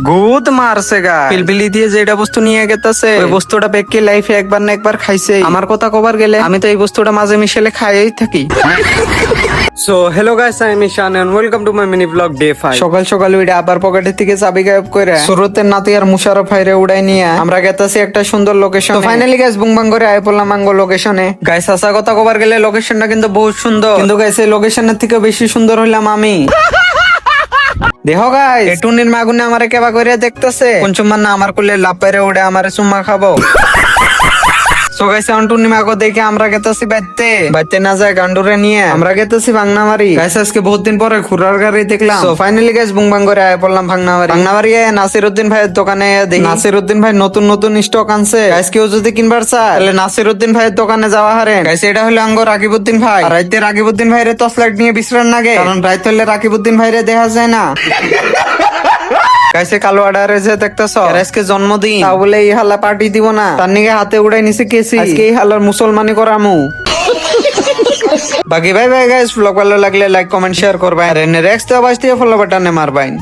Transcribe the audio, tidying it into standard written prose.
গুদ মারছে গা পিলপিলি দিয়ে যেটা বস্তু নিয়ে গেতাছে ওই বস্তুটা পেকে লাইফে একবার না একবার খাইছে। আমার কথা কবার গেলে আমি তো এই বস্তুটা মাঝে মিশেলে খাইই থাকি। So hello guys, I am Ishan and welcome to my mini blog day 5। সকাল সকাল উইডা আবার পকেটের থেকে চাবি গায়েব করে সুরতের নাতি আর মুশারফ ভাইরে উড়াই নিয়ে আমরা গেতাছি একটা সুন্দর লোকেশন। তো ফাইনালি গাইস বুংবাং করে আয় পড়লাম আঙ্গো লোকেশনে। গাইস আসা কথা কবার গেলে লোকেশনটা কিন্তু বহুত সুন্দর, কিন্তু গাইস এই লোকেশনের থেকে বেশি সুন্দর হইলাম আমি। দেখো গাইস এটুনির মাগুনে আমারে কেবা করে দেখতেছে কোন চুম্মা না আমার কুলে লাভ পাইরে উড়ে আমারে চুম্মা খাবো। সো গাইস টুনি মাগো দেখে আমরা গেতাছি বাইতে না যায় গান্ডুরে নিয়ে আমরা গেতাছি ভাঙনামারি। গাইস আজকে বহুত দিন পরে খুরার গাড়ি দেখলাম। সো ফাইনালি গাইস বুংবাং করে আয় পড়লাম ভাঙনামারি নাসিরউদ্দিন ভাইয়ের দোকানে দেখি নাসিরউদ্দিন ভাই নতুন নতুন স্টক আনছে। গাইস কেউ যদি কিনবার চায় তাহলে নাসিরউদ্দিন ভাইয়ের দোকানে যাওয়া হারেন। গাইস এটা হলো আঙ্গো রাকিবউদ্দিন ভাই। আর রাইতে রাকিবউদ্দিন ভাইরে টর্চলাইট নিয়ে বিশ্রাম নাগে, কারণ রাইত হলে রাকিবউদ্দিন ভাইরে দেখা যায় না। গাইছে কালো আডারে যে দেখতেছ আজকে জন্মদিন, তা বলে এই হাল্লা পার্টি দিব না, তার নিকে হাতে উড়াই নিছে কেসি। আজকে এই হাল্লার মুসলমানি করামু। বাকি ভাই গাইস ব্লগ ভালো লাগলে লাইক কমেন্ট শেয়ার করবেন আর এনে রেক্স দেওয়া বাজতে ফলো বাটনে মারবেন।